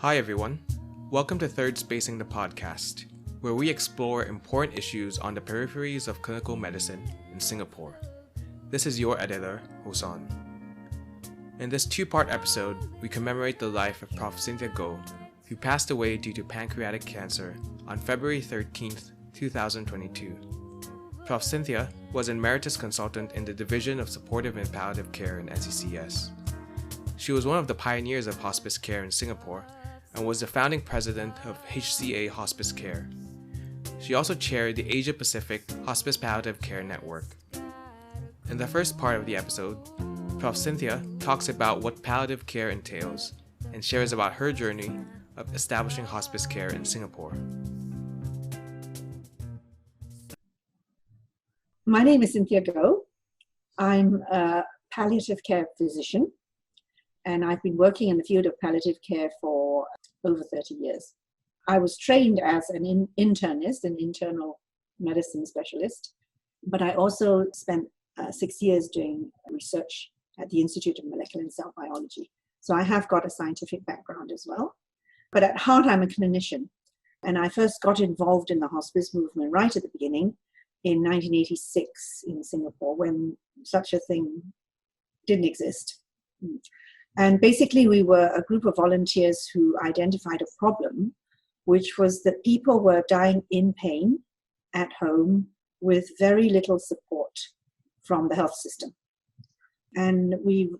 Hi everyone, welcome to Third Spacing the podcast, where we explore important issues on the peripheries of clinical medicine in Singapore. This is your editor, Hosan. In this two-part episode, we commemorate the life of Prof. Cynthia Goh, who passed away due to pancreatic cancer on February 13th, 2022. Prof. Cynthia was an emeritus consultant in the Division of Supportive and Palliative Care in NCCS. She was one of the pioneers of hospice care in Singapore and was the founding president of HCA Hospice Care. She also chaired the Asia Pacific Hospice Palliative Care Network. In the first part of the episode, Prof. Cynthia talks about what palliative care entails and shares about her journey of establishing hospice care in Singapore. My name is Cynthia Goh. I'm a palliative care physician, and I've been working in the field of palliative care for over 30 years. I was trained as an internist, an internal medicine specialist, but I also spent 6 years doing research at the Institute of Molecular and Cell Biology. So I have got a scientific background as well. But at heart, I'm a clinician, and I first got involved in the hospice movement right at the beginning in 1986 in Singapore, when such a thing didn't exist. And basically, we were a group of volunteers who identified a problem, which was that people were dying in pain at home with very little support from the health system. And we,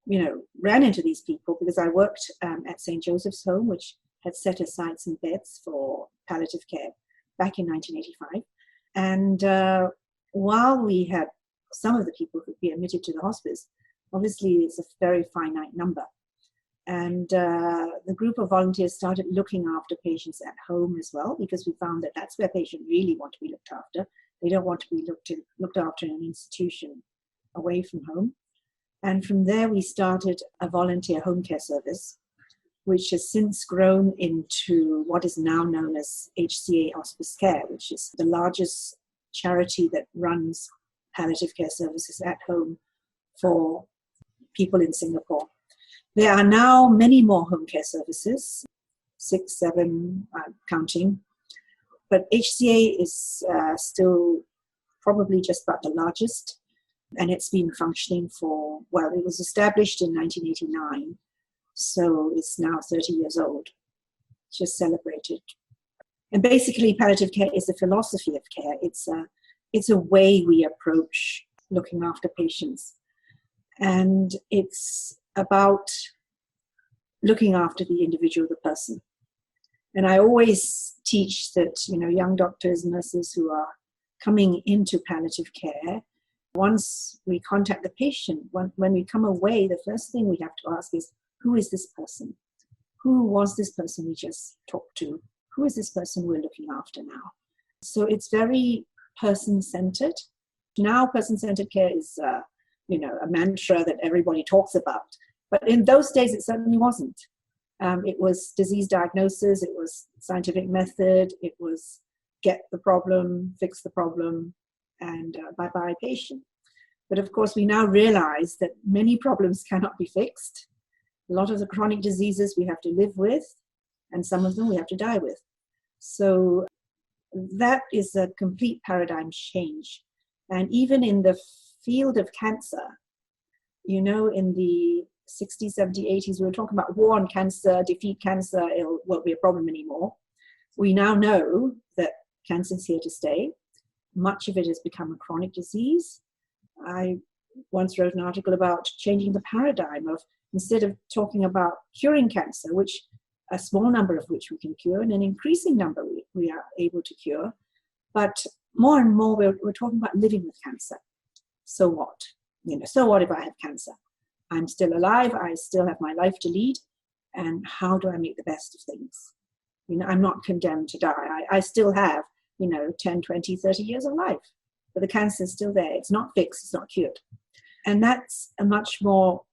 ran into these people because I worked at St. Joseph's Home, which had set aside some beds for palliative care back in 1985. And while we had some of the people who'd be admitted to the hospice, obviously it's a very finite number. And the group of volunteers started looking after patients at home as well, because we found that that's where patients really want to be looked after. They don't want to be looked after in an institution away from home. And from there, we started a volunteer home care service, which has since grown into what is now known as HCA Hospice Care, which is the largest charity that runs palliative care services at home for people in Singapore. There are now many more home care services, 6, 7, counting, but HCA is still probably just about the largest, and it's been functioning it was established in 1989, so it's now 30 years old, just celebrated. And basically, palliative care is a philosophy of care. It's a way we approach looking after patients. And it's about looking after the individual, the person. And I always teach that, young doctors, nurses who are coming into palliative care, once we contact the patient, when we come away, the first thing we have to ask is, who is this person? Who was this person we just talked to? Who is this person we're looking after now? So it's very person-centered. Now person-centered care is a mantra that everybody talks about. But in those days, it certainly wasn't. It was disease diagnosis, it was scientific method, it was get the problem, fix the problem, and bye-bye patient. But of course, we now realize that many problems cannot be fixed. A lot of the chronic diseases we have to live with, and some of them we have to die with. So that is a complete paradigm change. And even in the field of cancer, in the 60s, 70s, 80s, we were talking about war on cancer, defeat cancer, it won't be a problem anymore. We now know that cancer is here to stay. Much of it has become a chronic disease. I once wrote an article about changing the paradigm of, instead of talking about curing cancer, which a small number of which we can cure, and an increasing number we are able to cure, but more and more we're talking about living with cancer. So what? So what if I have cancer? I'm still alive, I still have my life to lead, and how do I make the best of things? I'm not condemned to die. I still have, 10, 20, 30 years of life, but the cancer is still there. It's not fixed, it's not cured. And that's a much more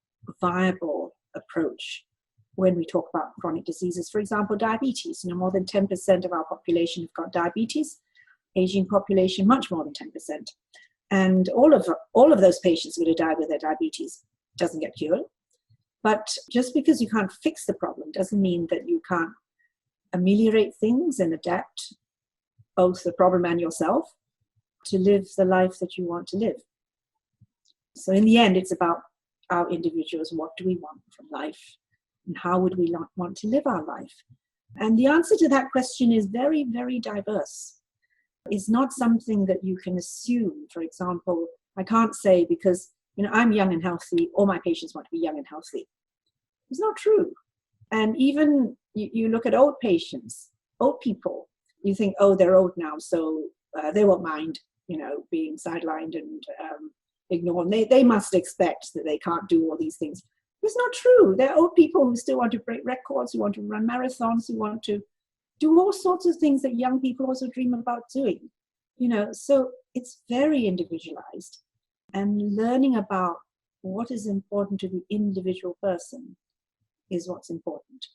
viable approach when we talk about chronic diseases. For example, diabetes. More than 10% of our population have got diabetes. Aging population, much more than 10%. And all of those patients are going to die with their diabetes. Doesn't get cured. But just because you can't fix the problem doesn't mean that you can't ameliorate things and adapt both the problem and yourself to live the life that you want to live. So in the end, it's about our individuals. What do we want from life? And how would we want to live our life? And the answer to that question is very, very diverse. It's not something that you can assume. For example, I can't say because I'm young and healthy, all my patients want to be young and healthy. It's not true. And even you look at old patients, old people, you think, oh, they're old now, so they won't mind, being sidelined and ignored. They must expect that they can't do all these things. It's not true. There are old people who still want to break records, who want to run marathons, who want to do all sorts of things that young people also dream about doing. So it's very individualized. And learning about what is important to the individual person is what's important.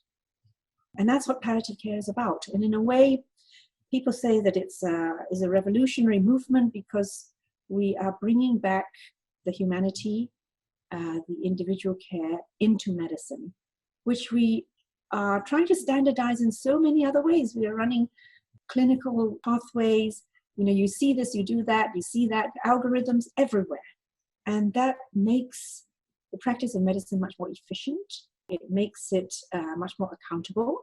And that's what palliative care is about. And in a way, people say that it's a revolutionary movement because we are bringing back the humanity, the individual care into medicine, which we are trying to standardize in so many other ways. We are running clinical pathways. You see this, you do that, you see that, algorithms everywhere. And that makes the practice of medicine much more efficient. It makes it much more accountable,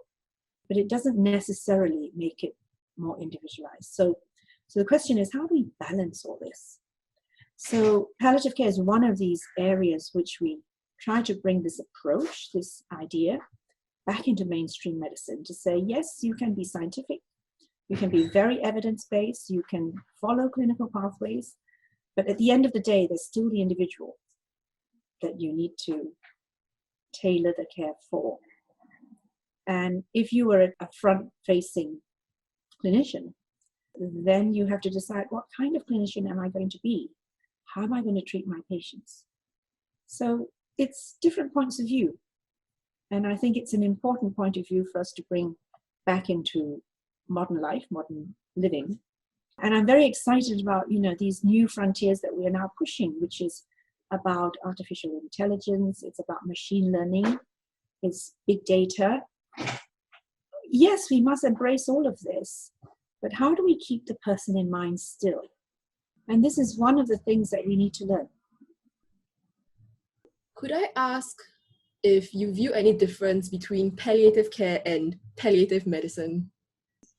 but it doesn't necessarily make it more individualized. So the question is, how do we balance all this? So palliative care is one of these areas which we try to bring this approach, this idea, back into mainstream medicine to say, yes, you can be scientific, you can be very evidence-based, you can follow clinical pathways, but at the end of the day, there's still the individual that you need to tailor the care for. And if you are a front-facing clinician, then you have to decide, what kind of clinician am I going to be? How am I going to treat my patients? So it's different points of view. And I think it's an important point of view for us to bring back into modern life, modern living. And I'm very excited about, these new frontiers that we are now pushing, which is about artificial intelligence, it's about machine learning, it's big data. Yes, we must embrace all of this, but how do we keep the person in mind still? And this is one of the things that we need to learn. Could I ask if you view any difference between palliative care and palliative medicine?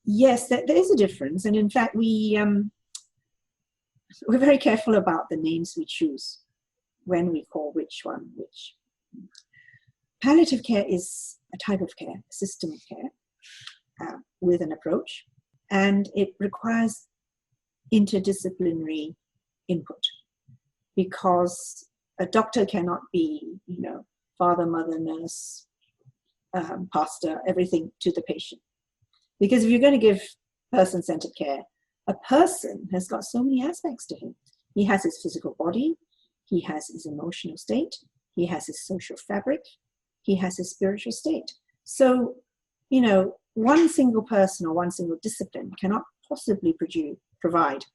Yes, there is a difference. And in fact, we're very careful about the names we choose when we call which one which. Palliative care is a type of care, a system of care with an approach, and it requires interdisciplinary input because a doctor cannot be, father, mother, nurse, pastor, everything to the patient. Because if you're going to give person-centered care, a person has got so many aspects to him. He has his physical body, he has his emotional state, he has his social fabric, he has his spiritual state. So, one single person or one single discipline cannot possibly provide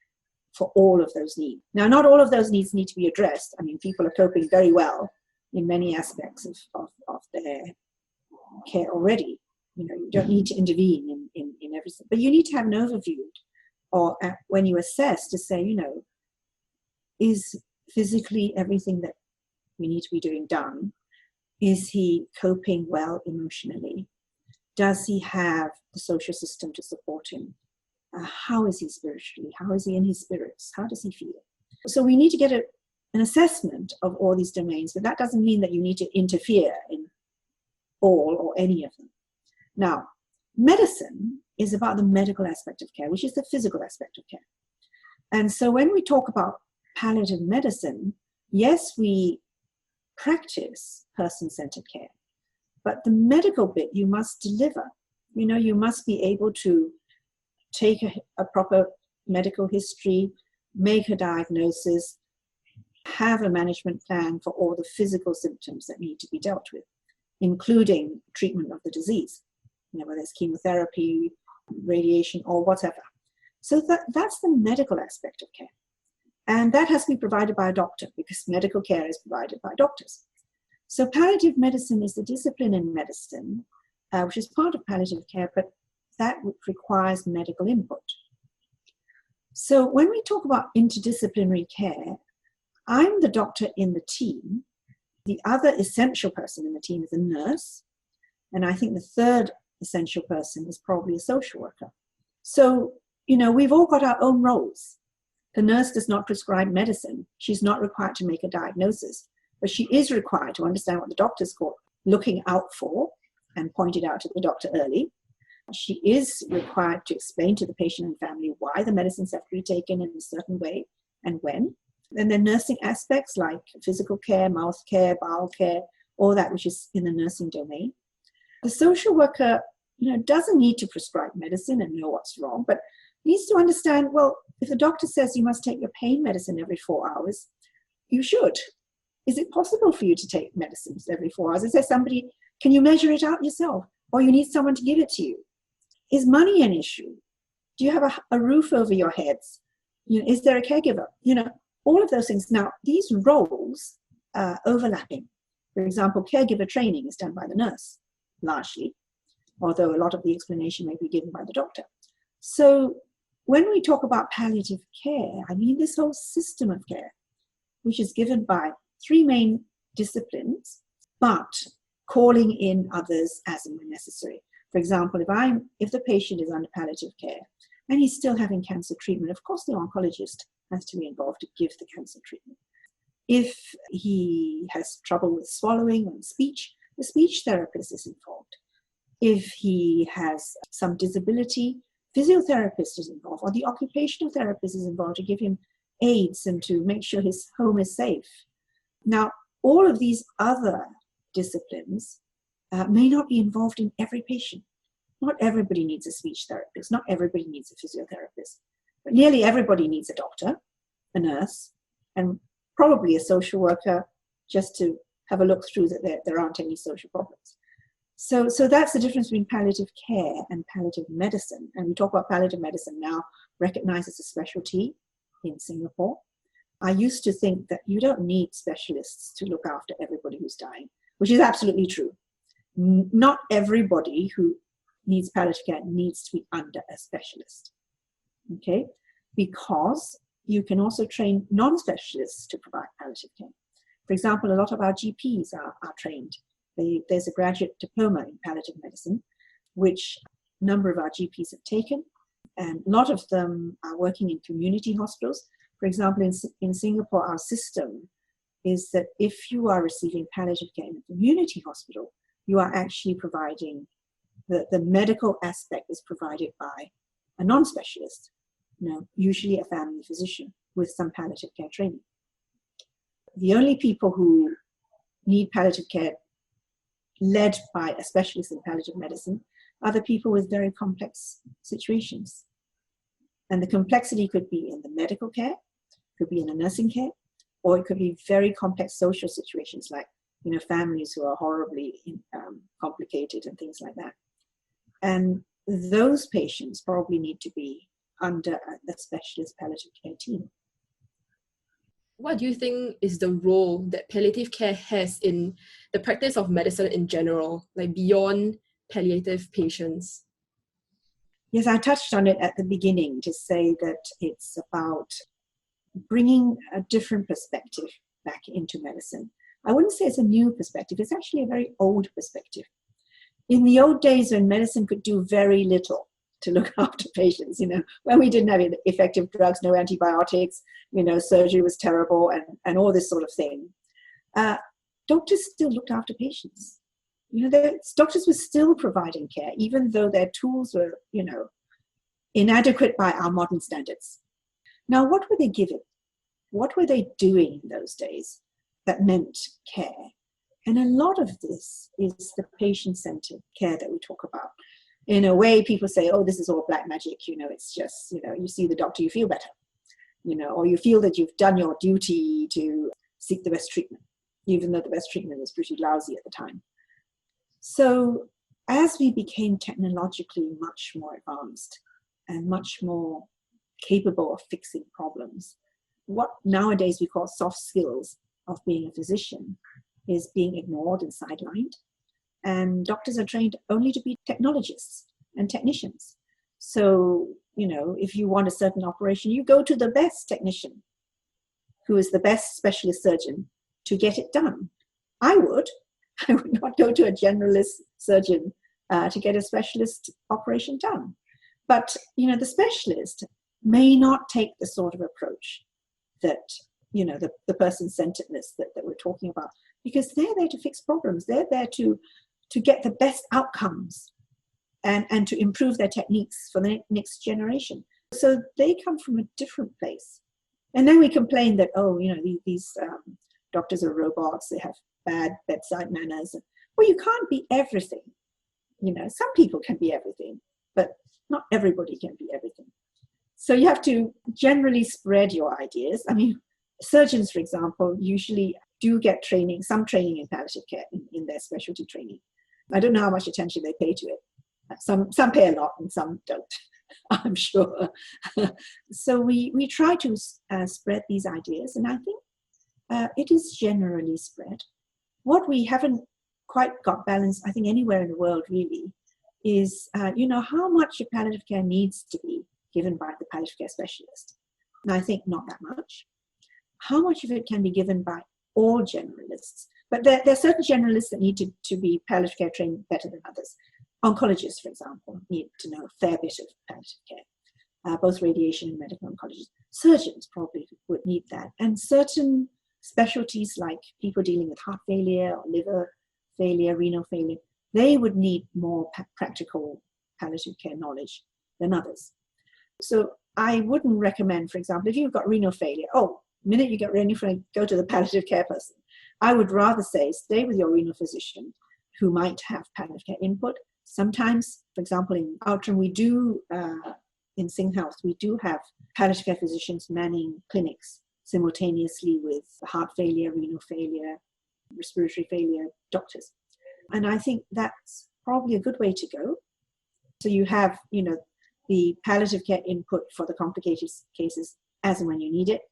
for all of those needs. Now, not all of those needs need to be addressed. I mean, people are coping very well in many aspects of their care already. You don't need to intervene in everything, but you need to have an overview or when you assess to say, is physically everything that we need to be doing done? Is he coping well emotionally? Does he have the social system to support him? How is he spiritually? How is he in his spirits? How does he feel? So we need to get an assessment of all these domains, but that doesn't mean that you need to interfere in all or any of them. Now, medicine is about the medical aspect of care, which is the physical aspect of care. And so when we talk about palliative medicine, yes, we practice person-centered care, but the medical bit you must deliver. You must be able to take a proper medical history, make a diagnosis, have a management plan for all the physical symptoms that need to be dealt with, including treatment of the disease, whether it's chemotherapy, radiation, or whatever. So that's the medical aspect of care. And that has to be provided by a doctor because medical care is provided by doctors. So palliative medicine is the discipline in medicine, which is part of palliative care, but that requires medical input. So when we talk about interdisciplinary care, I'm the doctor in the team. The other essential person in the team is a nurse. And I think the third essential person is probably a social worker. So, we've all got our own roles. The nurse does not prescribe medicine. She's not required to make a diagnosis, but she is required to understand what the doctor's looking out for and point it out to the doctor early. She is required to explain to the patient and family why the medicines have to be taken in a certain way and when. And then nursing aspects like physical care, mouth care, bowel care, all that which is in the nursing domain. The social worker, doesn't need to prescribe medicine and know what's wrong, but needs to understand, well, if the doctor says you must take your pain medicine every 4 hours, you should. Is it possible for you to take medicines every 4 hours? Is there somebody, can you measure it out yourself? Or you need someone to give it to you? Is money an issue? Do you have a roof over your heads? Is there a caregiver? All of those things. Now, these roles are overlapping. For example, caregiver training is done by the nurse, largely, although a lot of the explanation may be given by the doctor. So when we talk about palliative care, I mean this whole system of care, which is given by 3 main disciplines, but calling in others as and when necessary. For example, if the patient is under palliative care and he's still having cancer treatment, of course the oncologist has to be involved to give the cancer treatment. If he has trouble with swallowing and speech, the speech therapist is involved. If he has some disability, physiotherapist is involved, or the occupational therapist is involved to give him aids and to make sure his home is safe. Now, all of these other disciplines may not be involved in every patient. Not everybody needs a speech therapist. Not everybody needs a physiotherapist. But nearly everybody needs a doctor, a nurse, and probably a social worker just to have a look through that there aren't any social problems. So that's the difference between palliative care and palliative medicine. And we talk about palliative medicine now recognized as a specialty in Singapore. I used to think that you don't need specialists to look after everybody who's dying, which is absolutely true. Not everybody who needs palliative care needs to be under a specialist, okay? Because you can also train non-specialists to provide palliative care. For example, a lot of our GPs are trained. There's a graduate diploma in palliative medicine, which a number of our GPs have taken, and a lot of them are working in community hospitals. For example, in Singapore, our system is that if you are receiving palliative care in a community hospital, you are actually providing, the medical aspect is provided by a non-specialist, usually a family physician with some palliative care training. The only people who need palliative care led by a specialist in palliative medicine are the people with very complex situations. And the complexity could be in the medical care, could be in the nursing care, or it could be very complex social situations like, families who are horribly complicated and things like that. And those patients probably need to be under a specialist palliative care team. What do you think is the role that palliative care has in the practice of medicine in general, like beyond palliative patients? Yes, I touched on it at the beginning to say that it's about bringing a different perspective back into medicine. I wouldn't say it's a new perspective, it's actually a very old perspective. In the old days when medicine could do very little to look after patients, when we didn't have effective drugs, no antibiotics, surgery was terrible and all this sort of thing, doctors still looked after patients. Doctors were still providing care, even though their tools were, inadequate by our modern standards. Now, what were they given? What were they doing in those days that meant care? And a lot of this is the patient-centered care that we talk about. In a way, people say, oh, this is all black magic, it's just, you see the doctor, you feel better, or you feel that you've done your duty to seek the best treatment, even though the best treatment was pretty lousy at the time. So as we became technologically much more advanced and much more capable of fixing problems, what nowadays we call soft skills of being a physician is being ignored and sidelined. And doctors are trained only to be technologists and technicians. So, if you want a certain operation, you go to the best technician, who is the best specialist surgeon, to get it done. I would not go to a generalist surgeon to get a specialist operation done. But, the specialist may not take the sort of approach that, the person-centeredness that we're talking about, because they're there to fix problems. They're there to get the best outcomes and to improve their techniques for the next generation. So they come from a different place. And then we complain that, these doctors are robots, they have bad bedside manners. Well, you can't be everything. Some people can be everything, but not everybody can be everything. So you have to generally spread your ideas. I mean, surgeons, for example, usually do get training, some training in palliative care in their specialty training. I don't know how much attention they pay to it. Some pay a lot and some don't, I'm sure. So we try to spread these ideas, and I think it is generally spread. What we haven't quite got balanced, I think, anywhere in the world really, is how much of palliative care needs to be given by the palliative care specialist. And I think not that much. How much of it can be given by all generalists? But there are certain generalists that need to be palliative care trained better than others. Oncologists, for example, need to know a fair bit of palliative care, both radiation and medical oncologists. Surgeons probably would need that. And certain specialties like people dealing with heart failure or liver failure, renal failure, they would need more practical palliative care knowledge than others. So I wouldn't recommend, for example, if you've got renal failure, the minute you get renal failure, go to the palliative care person. I would rather say stay with your renal physician who might have palliative care input. Sometimes, for example, in Outram, we do, in Sing Health, we do have palliative care physicians manning clinics simultaneously with heart failure, renal failure, respiratory failure doctors. And I think that's probably a good way to go. So you have, the palliative care input for the complicated cases as and when you need it,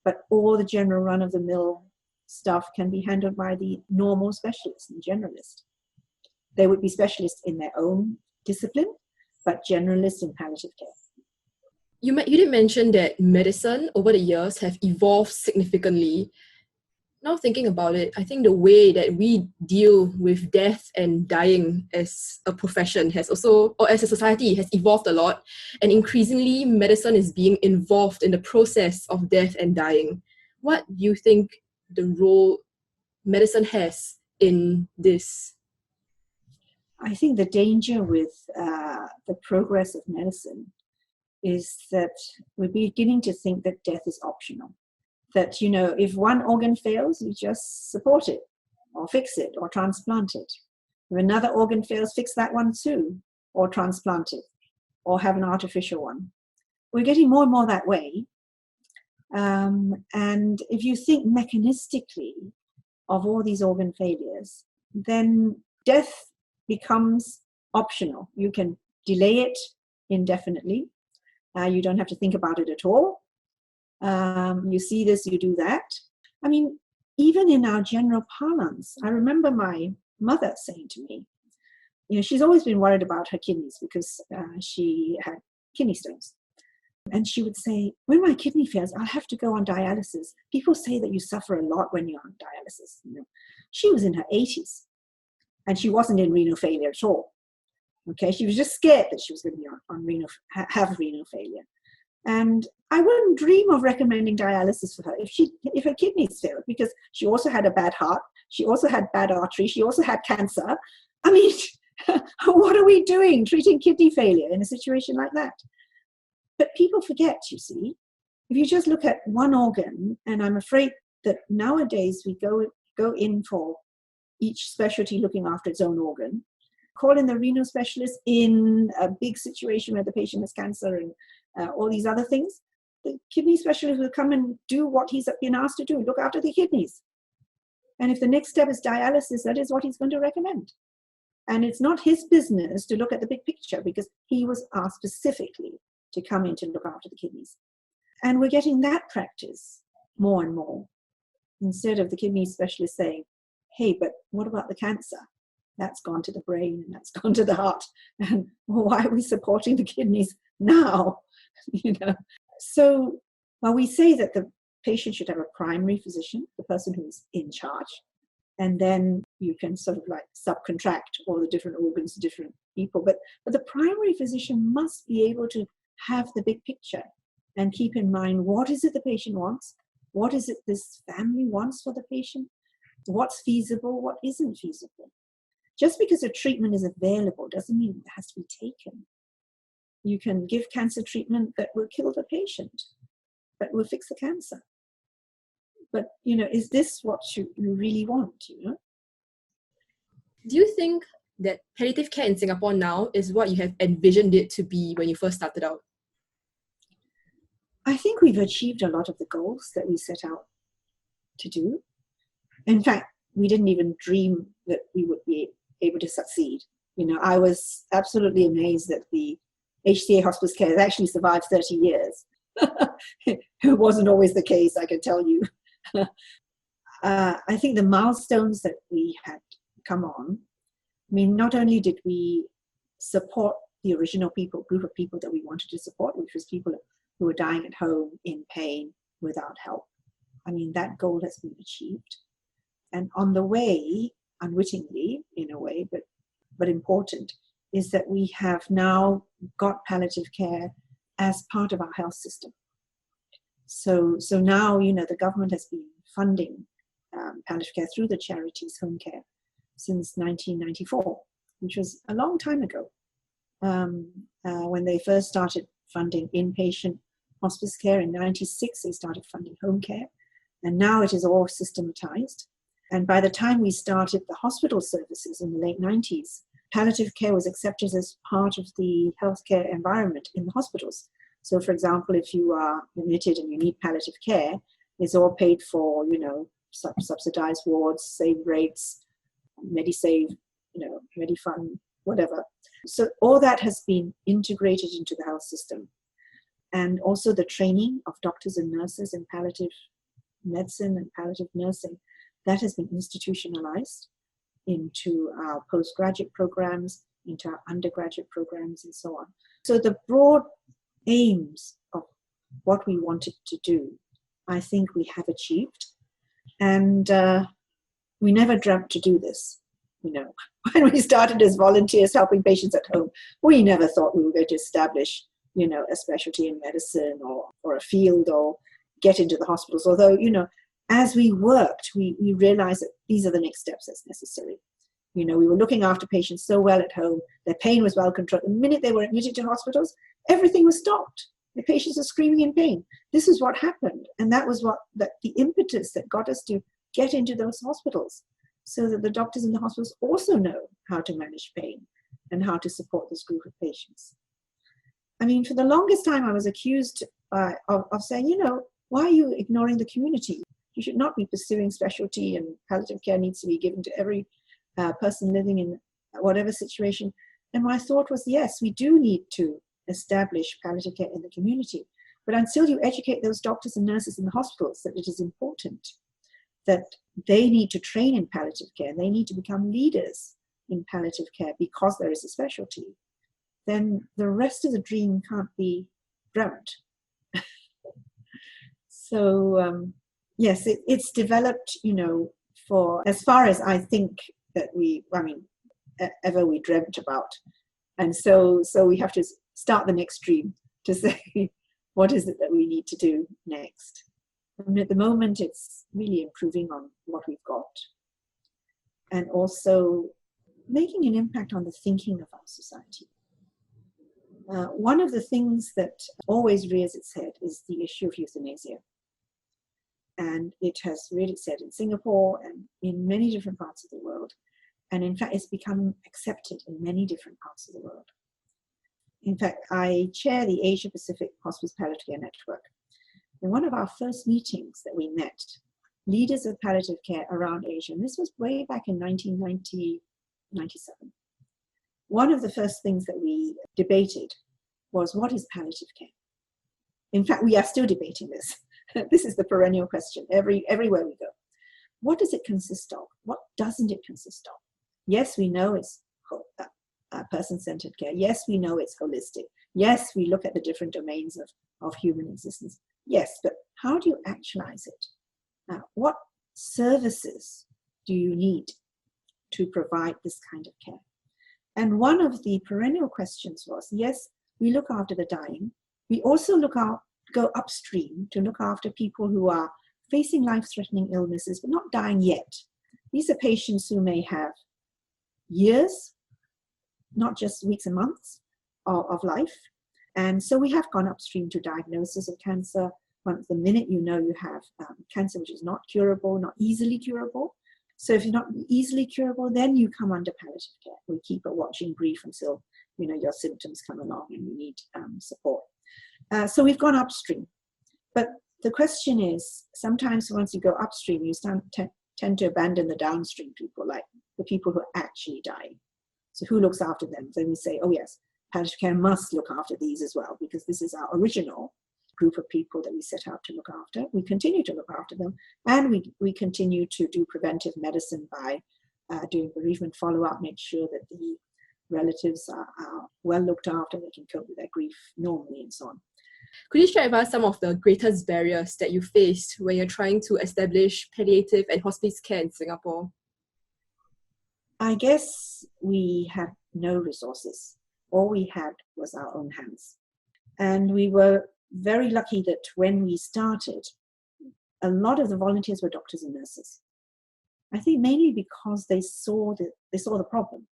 but all the general run-of-the-mill stuff can be handled by the normal specialist and generalist. They would be specialists in their own discipline, but generalists in palliative care. You did mention that medicine over the years have evolved significantly. Now thinking about it, I think the way that we deal with death and dying as a profession has also, or as a society, has evolved a lot. And increasingly, medicine is being involved in the process of death and dying. What do you think the role medicine has in this? I think the danger with the progress of medicine is that we're beginning to think that death is optional. That, if one organ fails, you just support it or fix it or transplant it. If another organ fails, fix that one too, or transplant it, or have an artificial one. We're getting more and more that way. And if you think mechanistically of all these organ failures, then death becomes optional. You can delay it indefinitely. You don't have to think about it at all. You see this, you do that. I mean, even in our general parlance, I remember my mother saying to me, she's always been worried about her kidneys because she had kidney stones. And she would say, when my kidney fails, I'll have to go on dialysis. People say that you suffer a lot when you're on dialysis. She was in her 80s and she wasn't in renal failure at all. Okay, she was just scared that she was going to be have renal failure. And I wouldn't dream of recommending dialysis for her if her kidneys failed, because she also had a bad heart, she also had bad artery, she also had cancer. I mean, what are we doing treating kidney failure in a situation like that? But people forget, you see, if you just look at one organ, and I'm afraid that nowadays we go in for each specialty looking after its own organ, call in the renal specialist in a big situation where the patient has cancer and all these other things. The kidney specialist will come and do what he's been asked to do, look after the kidneys. And if the next step is dialysis, that is what he's going to recommend. And it's not his business to look at the big picture because he was asked specifically to come in to look after the kidneys. And we're getting that practice more and more, instead of the kidney specialist saying, hey, but what about the cancer? That's gone to the brain and that's gone to the heart. And well, why are we supporting the kidneys now? So while we say that the patient should have a primary physician, the person who is in charge, and then you can sort of like subcontract all the different organs to different people. But the primary physician must be able to have the big picture and keep in mind, what is it the patient wants? What is it this family wants for the patient? What's feasible? What isn't feasible? Just because a treatment is available doesn't mean it has to be taken. You can give cancer treatment that will kill the patient, but will fix the cancer. But, is this what you really want, Do you think that palliative care in Singapore now is what you have envisioned it to be when you first started out? I think we've achieved a lot of the goals that we set out to do. In fact, we didn't even dream that we would be able to succeed. I was absolutely amazed that the HCA Hospice Care has actually survived 30 years. It wasn't always the case, I can tell you. I think the milestones that we had come on, not only did we support the original group of people that we wanted to support, which was people who were dying at home in pain without help. That goal has been achieved. And on the way, unwittingly in a way, but important, is that we have now got palliative care as part of our health system. So now, the government has been funding palliative care through the charities home care since 1994, which was a long time ago, when they first started funding inpatient hospice care. In 1996, they started funding home care, and now it is all systematized. And by the time we started the hospital services in the late 90s, palliative care was accepted as part of the healthcare environment in the hospitals. So, for example, if you are admitted and you need palliative care, it's all paid for, subsidized wards, save rates, Medisave, Medifund, whatever. So all that has been integrated into the health system. And also the training of doctors and nurses in palliative medicine and palliative nursing, that has been institutionalized into our postgraduate programs, into our undergraduate programs, and so on. So the broad aims of what we wanted to do, I think we have achieved. And we never dreamt to do this. When we started as volunteers helping patients at home, we never thought we were going to establish, a specialty in medicine or a field or get into the hospitals. Although, as we worked, we realized that these are the next steps that's necessary. We were looking after patients so well at home, their pain was well controlled. The minute they were admitted to hospitals, everything was stopped. The patients are screaming in pain. This is what happened. And that was the impetus that got us to get into those hospitals, so that the doctors in the hospitals also know how to manage pain and how to support this group of patients. For the longest time, I was accused of saying, why are you ignoring the community? You should not be pursuing specialty, and palliative care needs to be given to every person living in whatever situation. And my thought was, yes, we do need to establish palliative care in the community. But until you educate those doctors and nurses in the hospitals that it is important, that they need to train in palliative care, they need to become leaders in palliative care because there is a specialty, then the rest of the dream can't be dreamt. So, yes, it's developed, for as far as I think that ever we dreamt about. And so we have to start the next dream to say, what is it that we need to do next? At the moment, it's really improving on what we've got, and also making an impact on the thinking of our society. One of the things that always rears its head is the issue of euthanasia. And it has reared its head in Singapore and in many different parts of the world. And in fact, it's become accepted in many different parts of the world. In fact, I chair the Asia Pacific Hospice Palliative Care Network. In one of our first meetings that we met, leaders of palliative care around Asia, and this was way back in 1997, one of the first things that we debated was, what is palliative care? In fact, we are still debating this. This is the perennial question everywhere we go. what does it consist of? What doesn't it consist of? Yes, we know it's person-centered care. Yes, we know it's holistic. Yes, we look at the different domains of human existence. Yes, but how do you actualize it? What services do you need to provide this kind of care? And one of the perennial questions was, yes, we look after the dying. We also go upstream to look after people who are facing life-threatening illnesses, but not dying yet. These are patients who may have years, not just weeks and months of life. And so we have gone upstream to diagnosis of cancer. Once the minute you know you have cancer, which is not curable, not easily curable. So if you're not easily curable, then you come under palliative care. We keep a watching brief until your symptoms come along and you need support. So we've gone upstream. But the question is, sometimes once you go upstream, you tend to abandon the downstream people, like the people who are actually dying. So who looks after them? Then we say, oh yes, palliative care must look after these as well, because this is our original group of people that we set out to look after. We continue to look after them, and we continue to do preventive medicine by doing bereavement follow-up, make sure that the relatives are well looked after, they can cope with their grief normally and so on. Could you share with us some of the greatest barriers that you faced when you're trying to establish palliative and hospice care in Singapore? I guess we had no resources. All we had was our own hands. And we were very lucky that when we started, a lot of the volunteers were doctors and nurses. I think mainly because they saw the problem.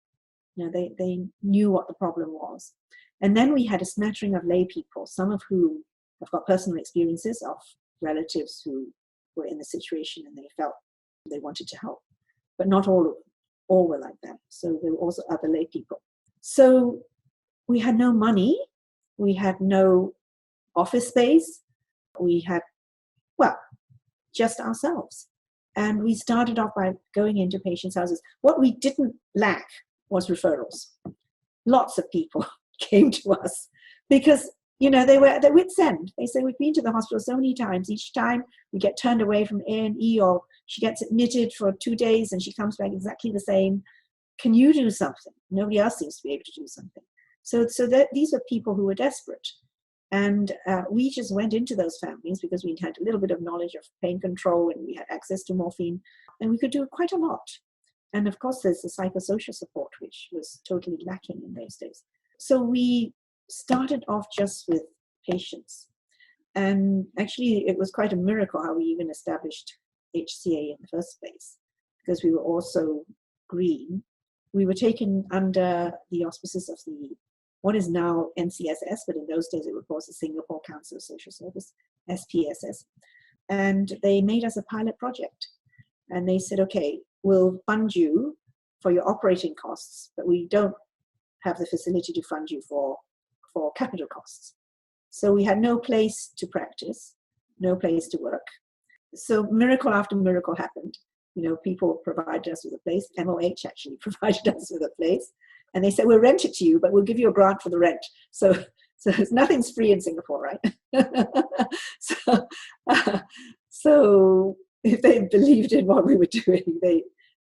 They knew what the problem was. And then we had a smattering of lay people, some of whom have got personal experiences of relatives who were in the situation and they felt they wanted to help. But not all of them. All were like that. So there were also other lay people. So we had no money. We had no office space. We had, just ourselves. And we started off by going into patients' houses. What we didn't lack was referrals. Lots of people came to us because, they were at their wit's end. They say, we've been to the hospital so many times. Each time we get turned away from A&E, or she gets admitted for 2 days and she comes back exactly the same. Can you do something? Nobody else seems to be able to do something. So these are people who were desperate. And we just went into those families because we had a little bit of knowledge of pain control and we had access to morphine, and we could do quite a lot. And of course, there's the psychosocial support, which was totally lacking in those days. So we started off just with patients. And actually, it was quite a miracle how we even established HCA in the first place, because we were also green. We were taken under the auspices of what is now NCCS, but in those days it was the Singapore Council of Social Service, SPSS. And they made us a pilot project. And they said, okay, we'll fund you for your operating costs, but we don't have the facility to fund you for capital costs. So we had no place to practice, no place to work. So miracle after miracle happened. People provided us with a place. MOH actually provided us with a place. And they said, we'll rent it to you, but we'll give you a grant for the rent. So nothing's free in Singapore, right? So if they believed in what we were doing,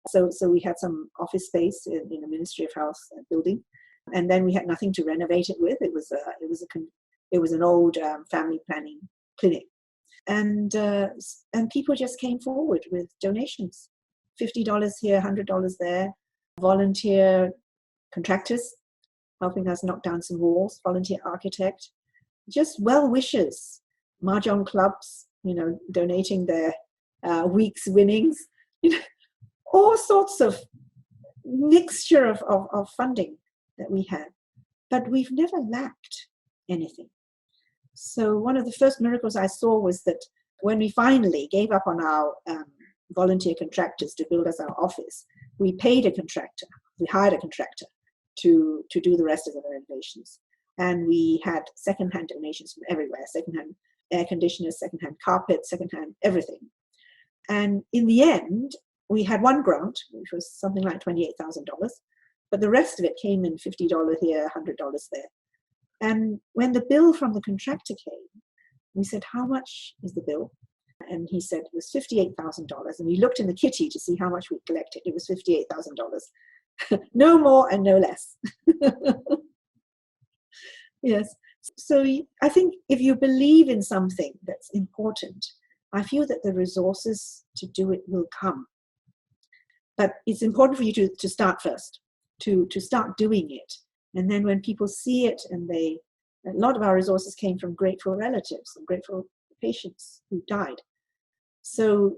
so we had some office space in the Ministry of Health building, and then we had nothing to renovate it with. It was an old family planning clinic, and people just came forward with donations, $50 here, $100 there, volunteer contractors helping us knock down some walls, volunteer architect, just well-wishers, mahjong clubs, donating their week's winnings, all sorts of mixture of funding that we had. But we've never lacked anything. So one of the first miracles I saw was that when we finally gave up on our volunteer contractors to build us our office, we paid a contractor, we hired a contractor to do the rest of the renovations. And we had secondhand donations from everywhere, secondhand air conditioners, secondhand carpet, secondhand everything. And in the end, we had one grant, which was something like $28,000, but the rest of it came in $50 here, $100 there. And when the bill from the contractor came, we said, how much is the bill? And he said it was $58,000. And we looked in the kitty to see how much we collected. It was $58,000. No more and no less. Yes. So I think if you believe in something that's important, I feel that the resources to do it will come. But it's important for you to start first, to start doing it. And then when people see it, and a lot of our resources came from grateful relatives and grateful patients who died. So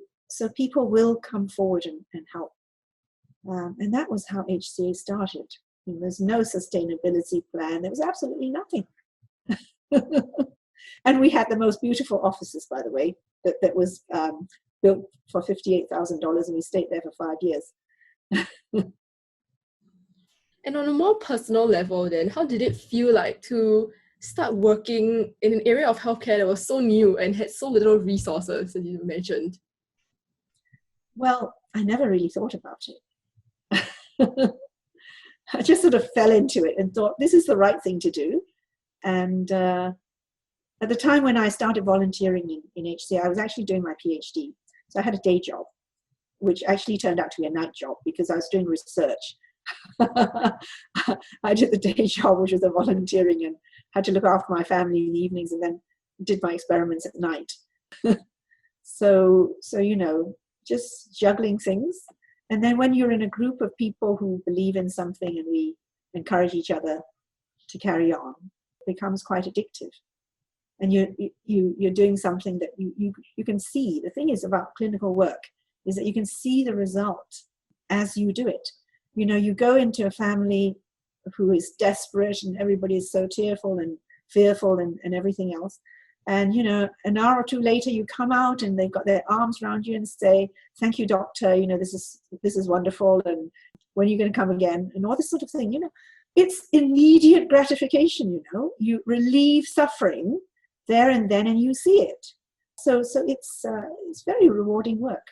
people will come forward and help. And that was how HCA started. There's no sustainability plan. There was absolutely nothing. And we had the most beautiful offices, by the way, that was built for $58,000, and we stayed there for 5 years. And on a more personal level then, how did it feel like to start working in an area of healthcare that was so new and had so little resources, as you mentioned? Well, I never really thought about it. I just sort of fell into it and thought, this is the right thing to do. And at the time when I started volunteering in HCA, I was actually doing my PhD. So I had a day job, which actually turned out to be a night job because I was doing research. I did the day job, which was the volunteering, and had to look after my family in the evenings, and then did my experiments at night. So just juggling things. And then when you're in a group of people who believe in something and we encourage each other to carry on, it becomes quite addictive. And you're doing something that you can see. The thing is about clinical work is that you can see the result as you do it. You go into a family who is desperate and everybody is so tearful and fearful and everything else. And, an hour or two later, you come out and they've got their arms around you and say, thank you, doctor, this is wonderful. And when are you going to come again? And all this sort of thing, it's immediate gratification, you relieve suffering there and then, and you see it. So it's very rewarding work.